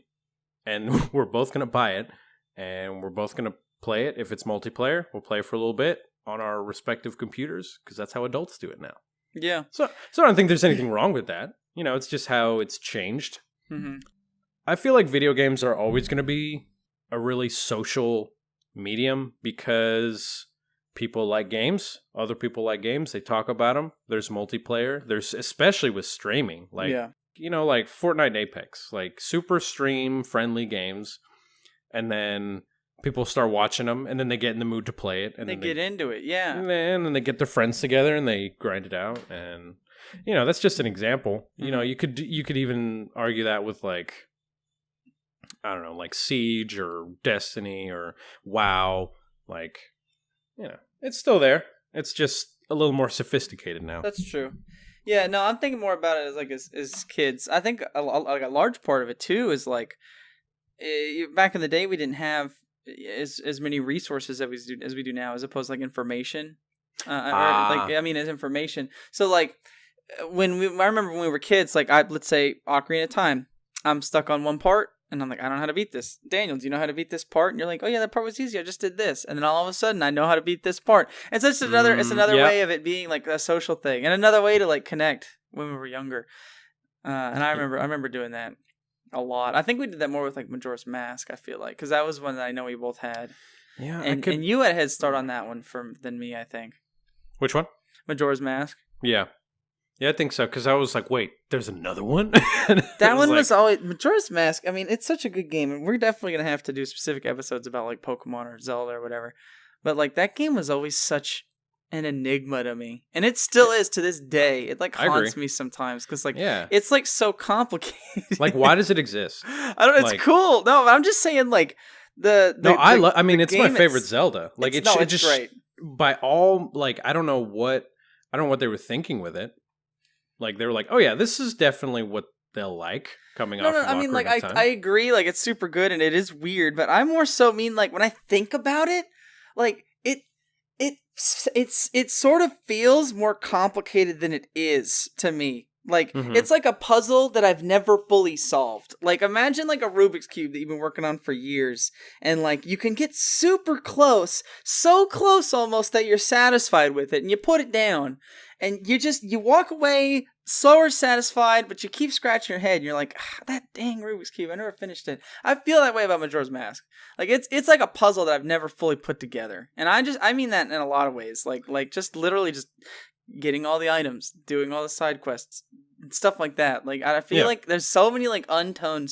And we're both going to buy it and we're both going to play it. If it's multiplayer, we'll play for a little bit on our respective computers because that's how adults do it now. Yeah. So I don't think there's anything wrong with that. It's just how it's changed. Mm-hmm. I feel like video games are always going to be a really social medium because people like games. Other people like games. They talk about them. There's multiplayer. There's, especially with streaming, like, like Fortnite and Apex, like super stream friendly games. And then people start watching them, and then they get in the mood to play it, and they get into it, and then they get their friends together and they grind it out, and that's just an example. Mm-hmm. You could even argue that with like, I don't know, like Siege or Destiny or WoW. Like, it's still there. It's just a little more sophisticated now. That's true. Yeah, no, I'm thinking more about it as like as kids. I think a large part of it too is like back in the day we didn't have as many resources as we do now, as opposed to like information. As information. So like I remember when we were kids, like let's say Ocarina of Time, I'm stuck on one part. And I'm like, I don't know how to beat this. Daniel, do you know how to beat this part? And you're like, oh yeah, that part was easy. I just did this. And then all of a sudden I know how to beat this part. It's just it's another way of it being like a social thing and another way to like connect when we were younger. And I remember doing that a lot. I think we did that more with like Majora's Mask, I feel like, because that was one that I know we both had. Yeah. And you had a head start on that one than me, I think. Which one? Majora's Mask. Yeah. Yeah, I think so, because I was like, wait, there's another one? That one was always... Majora's Mask, I mean, it's such a good game, and we're definitely going to have to do specific episodes about, like, Pokemon or Zelda or whatever. But, like, that game was always such an enigma to me. And it still is to this day. It, like, haunts me sometimes, because, like, it's, like, so complicated. Like, why does it exist? I don't know, it's cool. No, I'm just saying, like, I mean, it's my favorite Zelda. Like, it's just great. By all, like, I don't know what they were thinking with it. Like, they were like, oh, yeah, this is definitely what they'll like coming off of I mean, like, Time. I agree. Like, it's super good and it is weird. But I more so mean, like, when I think about it, like, it sort of feels more complicated than it is to me. Like, it's like a puzzle that I've never fully solved. Like, imagine, like, a Rubik's Cube that you've been working on for years. And, like, you can get super close. So close almost that you're satisfied with it. And you put it down. And you walk away slower satisfied, but you keep scratching your head. And you're like, that dang Rubik's Cube, I never finished it. I feel that way about Majora's Mask. Like, it's like a puzzle that I've never fully put together. And I mean that in a lot of ways. Like just literally just getting all the items, doing all the side quests, stuff like that. Like, I feel like there's so many, like, unturned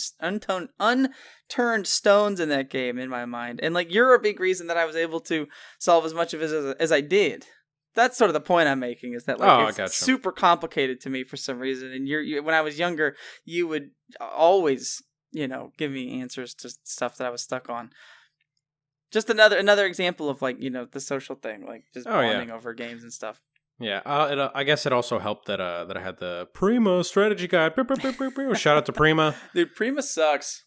stones in that game in my mind. And, like, you're a big reason that I was able to solve as much of it as I did. That's sort of the point I'm making, is that, like, it's super complicated to me for some reason. And you when I was younger, you would always, give me answers to stuff that I was stuck on. Just another example of, like, the social thing, like just bonding over games and stuff. Yeah, I guess it also helped that I had the Prima strategy guide. Shout out to Prima. Dude, Prima sucks.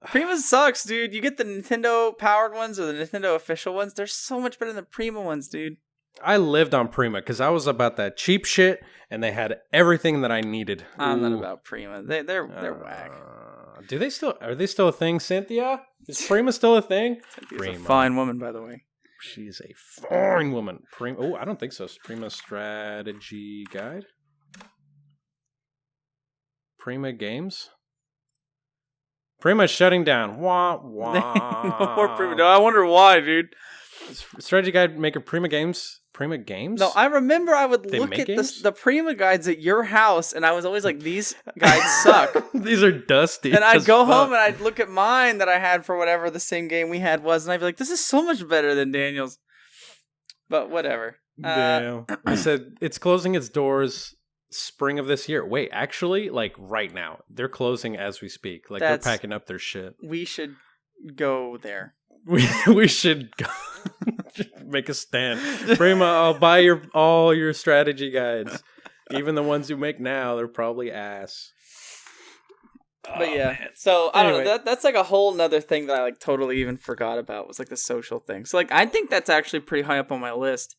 Prima sucks, dude. You get the Nintendo powered ones or the Nintendo official ones. They're so much better than the Prima ones, dude. I lived on Prima because I was about that cheap shit, and they had everything that I needed. I'm not about Prima. They're whack. Are they still a thing, Cynthia? Is Prima still a thing? Cynthia's a fine woman, by the way. She's a fine woman. Oh, I don't think so. Prima strategy guide. Prima games. Prima's shutting down. Wah wah. No more Prima. No, I wonder why, dude. Strategy guide maker Prima games. Prima games? No, I remember I would look at the Prima guides at your house, and I was always like, these guides suck. These are dusty. And I'd go home and I'd look at mine that I had for whatever the same game we had was, and I'd be like, this is so much better than Daniel's. But whatever. Damn. I said it's closing its doors spring of this year. Wait, actually, like right now. They're closing as we speak. Like, they're packing up their shit. We should go there. We should go. Make a stand. Prima, I'll buy all your strategy guides. Even the ones you make now, they're probably ass. But yeah, man. So I don't know. That's like a whole nother thing that I like totally even forgot about, was like the social thing. So like I think that's actually pretty high up on my list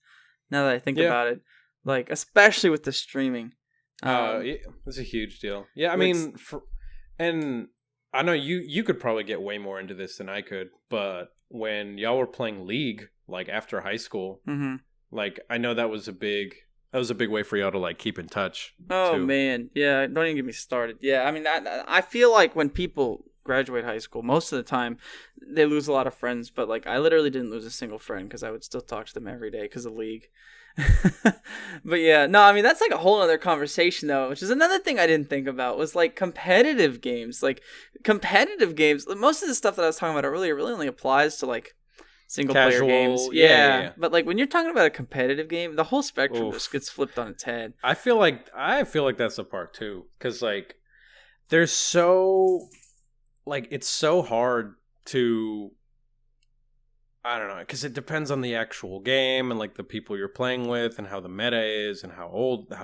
now that I think about it. Like, especially with the streaming. It's a huge deal. Yeah, I mean, and I know you could probably get way more into this than I could, but when y'all were playing League, like after high school, like I know that was a big way for y'all to like keep in touch. Oh too. Man, yeah, don't even get me started. Yeah, I mean, I feel like when people graduate high school, most of the time they lose a lot of friends, but like I literally didn't lose a single friend because I would still talk to them every day because of League. But yeah, no, I mean that's like a whole other conversation though, which is another thing I didn't think about, was like competitive games. Like competitive games, most of the stuff that I was talking about earlier really only applies to like single player games. Yeah. But like when you're talking about a competitive game, the whole spectrum just gets flipped on its head. I feel like that's the part too, because like there's so like it's so hard to, I don't know, because it depends on the actual game and like the people you're playing with and how the meta is and how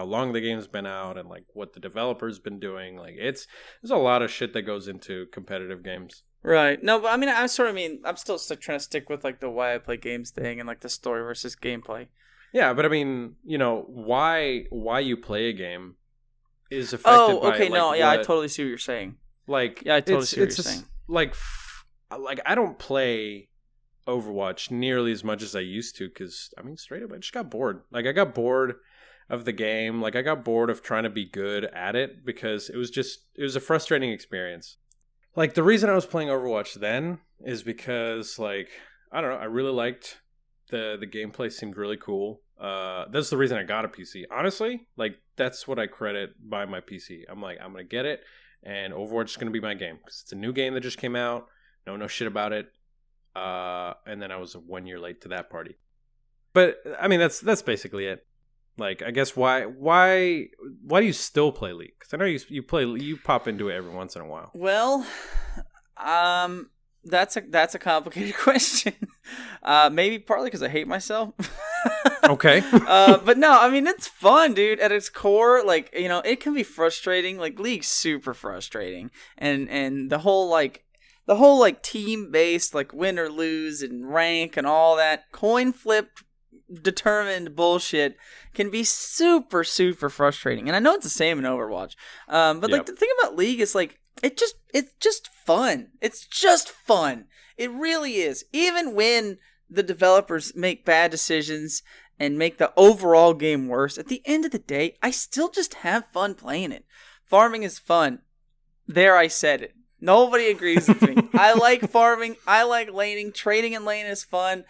long the game's been out and like what the developer's been doing. Like there's a lot of shit that goes into competitive games. Right. No, but I mean, I'm still trying to stick with like the why I play games thing and like the story versus gameplay. Yeah, but I mean, why you play a game is affected by. I totally see what you're saying. Like, Yeah, I totally see what you're saying. Like I don't play Overwatch nearly as much as I used to because, I mean, straight up, I just got bored. Like, I got bored of the game. Like, I got bored of trying to be good at it because it was a frustrating experience. Like, the reason I was playing Overwatch then is because, like, I don't know, I really liked the gameplay seemed really cool. That's the reason I got a PC. Honestly, like, that's what I credit by my PC. I'm like, I'm going to get it, and Overwatch is going to be my game because it's a new game that just came out. No shit about it. And then I was 1 year late to that party. But I mean, that's basically it. Like, I guess why do you still play League? Because I know you pop into it every once in a while. Well, that's a complicated question. Maybe partly because I hate myself. Okay. But no, I mean, it's fun, dude. At its core, like, you know, it can be frustrating. Like, League's super frustrating, and the whole team based, like, win or lose and rank and all that coin flip determined bullshit can be super, super frustrating. And I know it's the same in Overwatch. But like, the thing about League is, like, it's just fun. It's just fun. It really is. Even when the developers make bad decisions and make the overall game worse, at the end of the day, I still just have fun playing it. Farming is fun. There, I said it. Nobody agrees with me. I like farming. I like laning. Trading in lane is fun.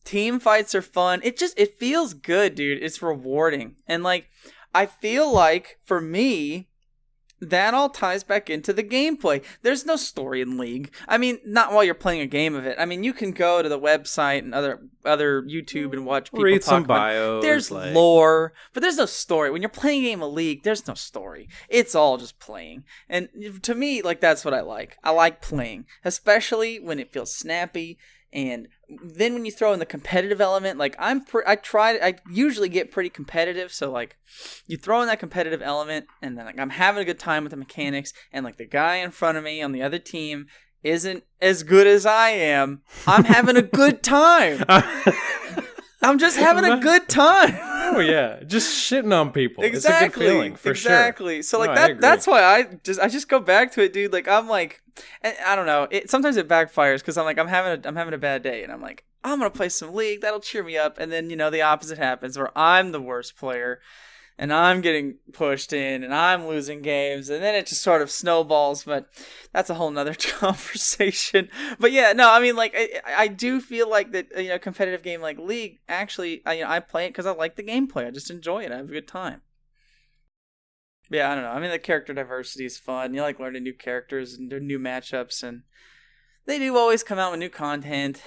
Team fights are fun. It feels good, dude. It's rewarding. And, like, I feel like, for me, that all ties back into the gameplay. There's no story in League. I mean, not while you're playing a game of it. I mean, you can go to the website and other YouTube and watch people read talk some about bios. There's lore, but there's no story. When you're playing a game of League, there's no story. It's all just playing. And to me, like, that's what I like. I like playing, especially when it feels snappy. And then when you throw in the competitive element, like, I usually get pretty competitive. So, like, you throw in that competitive element, and then, like, I'm having a good time with the mechanics, and, like, the guy in front of me on the other team isn't as good as I am. I'm having a good time. I'm just having a good time. Oh yeah, just shitting on people. Exactly. It's a good feeling for sure. Exactly. So, like, that's why I just go back to it, dude. Like, I'm like, I don't know. Sometimes it backfires because I'm like, I'm having a bad day, and I'm like, I'm gonna play some League. That'll cheer me up. And then, you know, the opposite happens where I'm the worst player, and I'm getting pushed in, and I'm losing games, and then it just sort of snowballs. But that's a whole nother conversation. But yeah, no, I mean, like, I do feel like that, you know, competitive game like League, actually, I play it because I like the gameplay. I just enjoy it. I have a good time. But yeah, I don't know. I mean, the character diversity is fun. You like learning new characters and new matchups, and they do always come out with new content.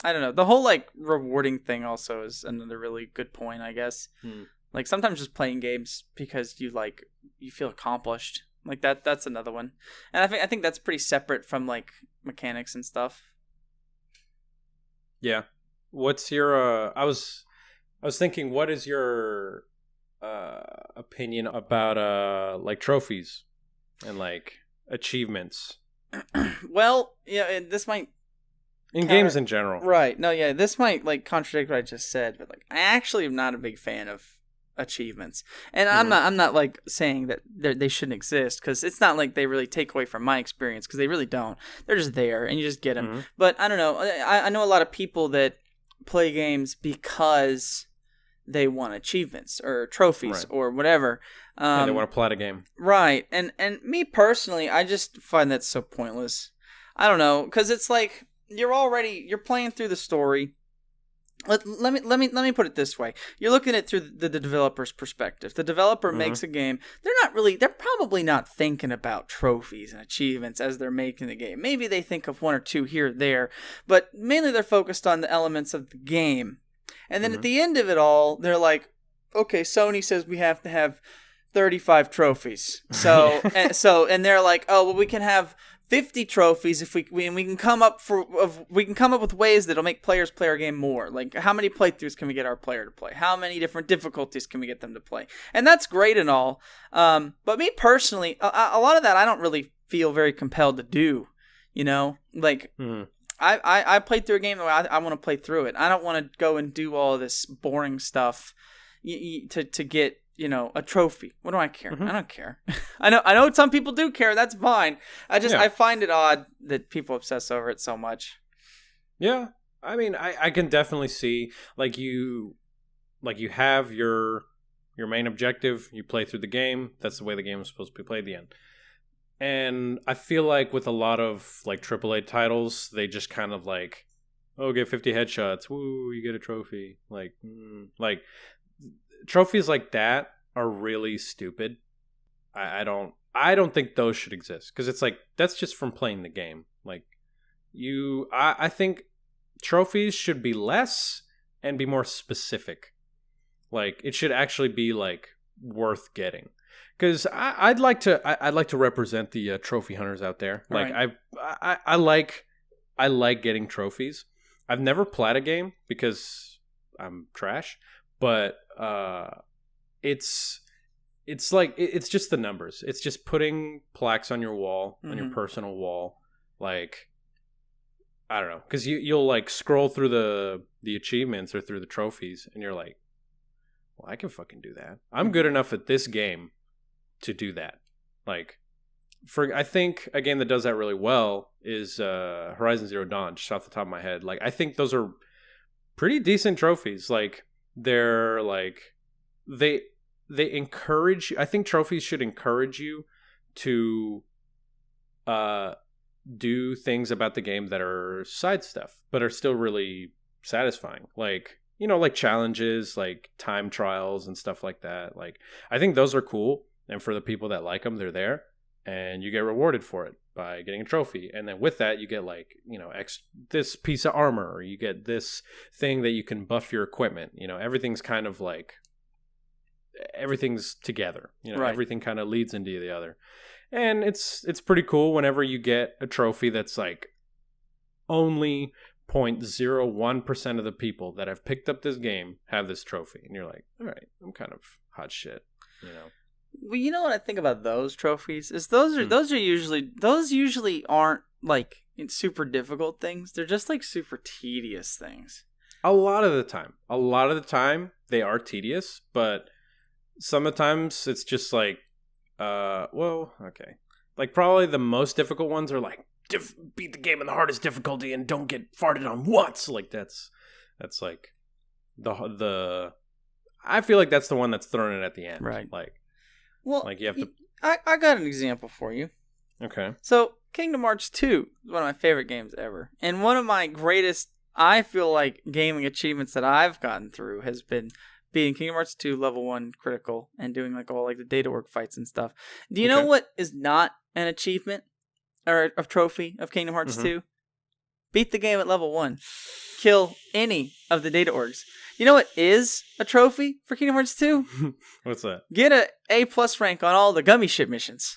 I don't know. The whole, like, rewarding thing also is another really good point, I guess. Like, sometimes just playing games because you feel accomplished. Like, that's another one. And I think that's pretty separate from, like, mechanics and stuff. Yeah. What's your I was thinking, what is your opinion about like trophies and, like, achievements? Well, yeah, this might in games in general. Right. No, yeah, this might, like, contradict what I just said, but, like, I actually am not a big fan of achievements. And I'm not like saying that they shouldn't exist, because it's not like they really take away from my experience, because they really don't. They're just there and you just get them. But I don't know. I know a lot of people that play games because they want achievements or trophies or whatever. And they want to plot a game. Right. And me personally, I just find that so pointless. I don't know, because it's like you're playing through the story. Let me put it this way. You're looking at it through the developer's perspective. The developer makes a game. They're probably not thinking about trophies and achievements as they're making the game. Maybe they think of one or two here or there, but mainly they're focused on the elements of the game. And then at the end of it all, they're like, okay, Sony says we have to have 35 trophies. So and they're like, oh, well, we can have 50 trophies if we can come up with ways that'll make players play our game more. Like, how many playthroughs can we get our player to play? How many different difficulties can we get them to play? And that's great and all. But me personally, a lot of that I don't really feel very compelled to do. You know, like I played through a game where I want to play through it. I don't want to go and do all this boring stuff to get, a trophy. What do I care? Mhm. I don't care. I know some people do care. That's fine. I find it odd that people obsess over it so much. Yeah. I mean, I can definitely see you have your main objective, you play through the game, that's the way the game is supposed to be played at the end. And I feel like with a lot of like AAA titles, they just kind of like, oh, get 50 headshots, woo, you get a trophy. Like trophies like that are really stupid. I don't think those should exist, because it's like that's just from playing the game. Like I think trophies should be less and be more specific. Like it should actually be like worth getting. Because I'd like to represent the trophy hunters out there. Like Right. I like getting trophies. I've never played a game because I'm trash, but it's like it's just the numbers. It's just putting plaques on your wall, on your personal wall. Like I don't know, because you'll like scroll through the achievements or through the trophies, and you're like, well, I can fucking do that. I'm good enough at this game to do that. Like, I think a game that does that really well is Horizon Zero Dawn, just off the top of my head. Like, I think those are pretty decent trophies. Like, they're like they encourage. I think trophies should encourage you to do things about the game that are side stuff, but are still really satisfying. Like, like challenges, like time trials and stuff like that. Like, I think those are cool. And for the people that like them, they're there, and you get rewarded for it by getting a trophy. And then with that, you get like, this piece of armor, or you get this thing that you can buff your equipment. Everything's kind of like, everything's together. Right. Everything kind of leads into the other. And it's pretty cool whenever you get a trophy that's like only 0.01% of the people that have picked up this game have this trophy. And you're like, all right, I'm kind of hot shit, Well, you know what I think about those trophies is those usually aren't like super difficult things. They're just like super tedious things. A lot of the time they are tedious, but sometimes it's just like, well, okay. Like probably the most difficult ones are like beat the game in the hardest difficulty and don't get farted on once. Like that's like the I feel like that's the one that's thrown in at the end. Right. Like, well, like you have to. I got an example for you. Okay. So Kingdom Hearts 2 is one of my favorite games ever, and one of my greatest, I feel like, gaming achievements that I've gotten through has been beating Kingdom Hearts 2 level 1 critical and doing like all like the data work fights and stuff. Do you know what is not an achievement or a trophy of Kingdom Hearts 2? Beat the game at level 1. Kill any of the data orgs. You know what is a trophy for Kingdom Hearts 2? What's that? Get a A+ rank on all the gummy ship missions.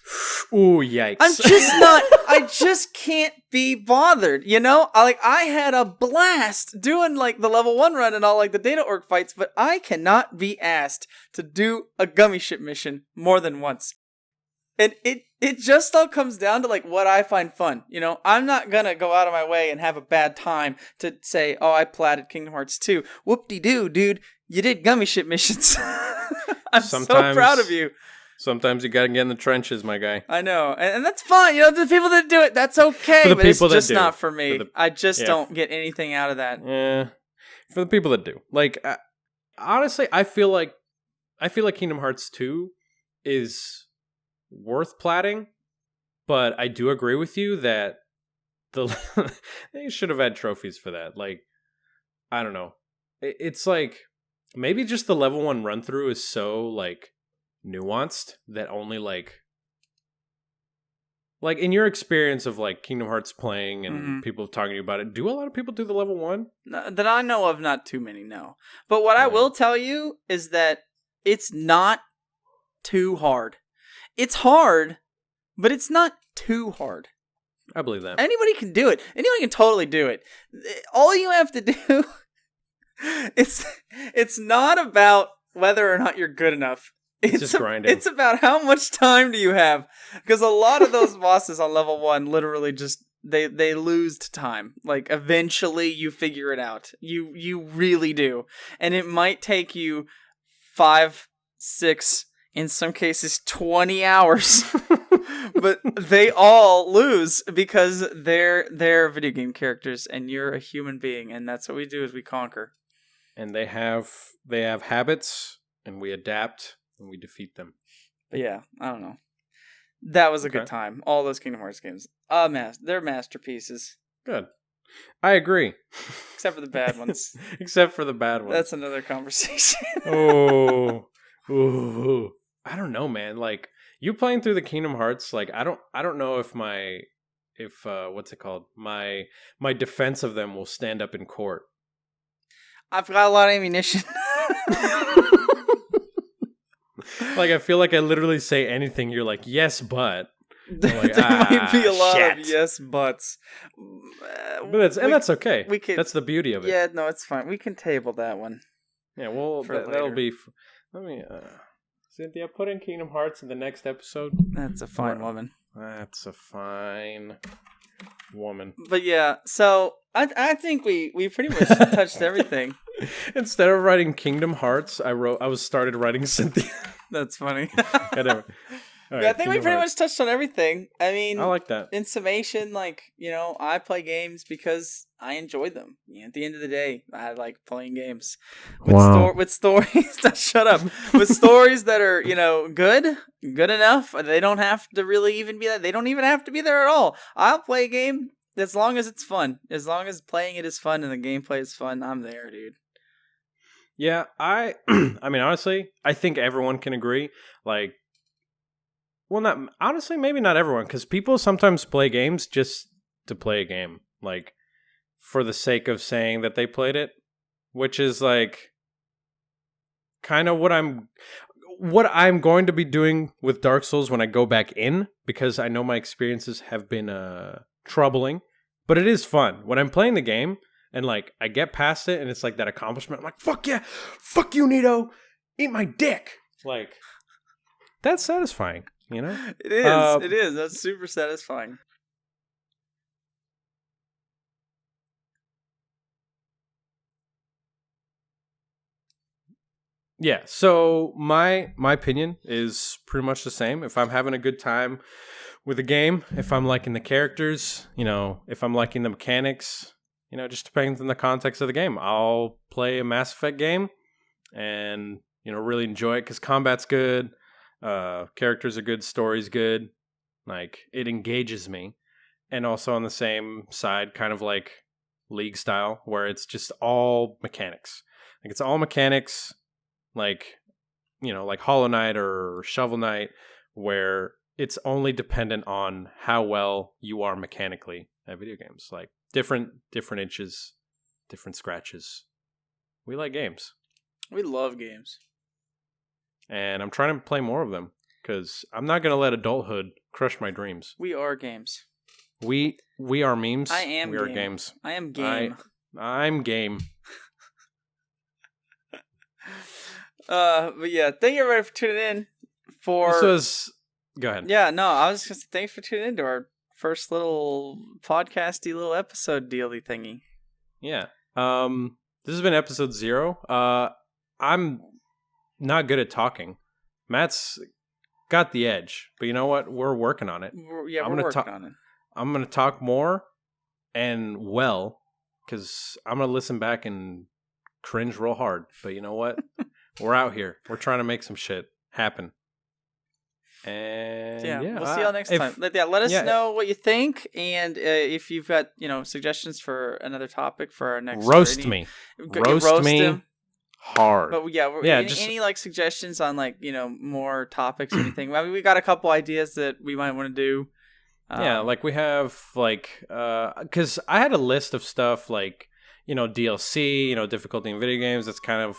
Ooh, yikes. I just can't be bothered, I had a blast doing like the level 1 run and all like the data org fights, but I cannot be asked to do a gummy ship mission more than once. And it just all comes down to like what I find fun. I'm not gonna go out of my way and have a bad time to say, oh, I platted Kingdom Hearts 2. Whoop-de-doo, dude. You did gummy ship missions. I'm so proud of you. Sometimes you gotta get in the trenches, my guy. I know. And that's fine. The people that do it, that's okay. But it's just not for me. I just don't get anything out of that. Yeah. For the people that do. Like, honestly, I feel like Kingdom Hearts 2 is worth platting, but I do agree with you that they should have had trophies for that. Like, I don't know. It's like maybe just the level 1 run through is so like nuanced that only like in your experience of like Kingdom Hearts playing and people talking to you about it, do a lot of people do the level 1? That I know of, not too many, no. But what I will tell you is that it's not too hard. It's hard, but it's not too hard. I believe that. Anybody can do it. Anyone can totally do it. All you have to do it's not about whether or not you're good enough. It's just grinding. It's about how much time do you have. Because a lot of those bosses on level 1 literally just they lose to time. Like eventually you figure it out. You really do. And it might take you 5 6, in some cases 20 hours. But they all lose because they're video game characters and you're a human being, and that's what we do is we conquer. And they have habits, and we adapt and we defeat them. But yeah, I don't know. That was a good time. All those Kingdom Hearts games. They're masterpieces. Good. I agree. Except for the bad ones. Except for the bad ones. That's another conversation. Ooh. I don't know, man. Like, you playing through the Kingdom Hearts, like, I don't know if what's it called? My defense of them will stand up in court. I've got a lot of ammunition. Like, I feel like I literally say anything, you're like, yes, but. Like, there might be a lot shit. of yes buts. That's okay. That's the beauty of it. Yeah, no, it's fine. We can table that one. Yeah, well, that'll be... Let me... Cynthia, put in Kingdom Hearts in the next episode. That's a fine woman. That's a fine woman. But yeah, so I think we pretty much touched everything. Instead of writing Kingdom Hearts, I started writing Cynthia. That's funny. Right, I think we pretty much touched on everything. I mean, I like that. In summation, like, I play games because I enjoy them. At the end of the day, I like playing games with stories. Shut up. With stories that are, good enough. They don't have to really even be that. They don't even have to be there at all. I'll play a game as long as it's fun. As long as playing it is fun and the gameplay is fun, I'm there, dude. Yeah, I mean, honestly, I think everyone can agree. Like, well, maybe not everyone, because people sometimes play games just to play a game, like, for the sake of saying that they played it, which is, like, kind of what I'm going to be doing with Dark Souls when I go back in, because I know my experiences have been troubling, but it is fun. When I'm playing the game, and, like, I get past it, and it's, like, that accomplishment, I'm like, fuck yeah, fuck you, Nito, eat my dick. Like, that's satisfying. It is. It is. That's super satisfying. Yeah. So my opinion is pretty much the same. If I'm having a good time with a game, if I'm liking the characters, if I'm liking the mechanics, just depends on the context of the game. I'll play a Mass Effect game and really enjoy it because combat's good. Characters are good, story's good, like, it engages me. And also on the same side, kind of like League style, where it's just all mechanics. Like, it's all mechanics, like, like Hollow Knight or Shovel Knight, where it's only dependent on how well you are mechanically at video games. Like, different inches, different scratches. We like games. We love games. And I'm trying to play more of them because I'm not going to let adulthood crush my dreams. We are games. We are memes. I am We game. are games. I am game. I'm game. But yeah, thank you everybody for tuning in. Go ahead. Yeah, no, I was just going to say thanks for tuning in to our first little podcasty little episode dealy thingy. Yeah. This has been episode 0. I'm not good at talking. Matt's got the edge, but you know what? We're working on it. We're working on it. I'm going to talk more and because I'm going to listen back and cringe real hard. But you know what? We're out here. We're trying to make some shit happen. And yeah, we'll see y'all next time. Let us know what you think, and if you've got suggestions for another topic for our next roast me him. Hard. But any like suggestions on like more topics or anything. I mean, we got a couple ideas that we might want to do. Like we have like because I had a list of stuff like DLC, difficulty in video games. That's kind of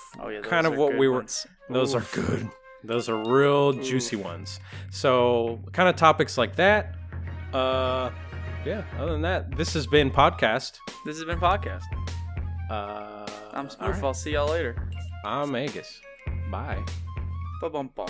what we were. Ones. Those are good. Those are real juicy ones. So kind of topics like that. Other than that, this has been podcast. I'm Smoof. Right. I'll see y'all later. I'm Aygis. Bye. Ba-bum-bum.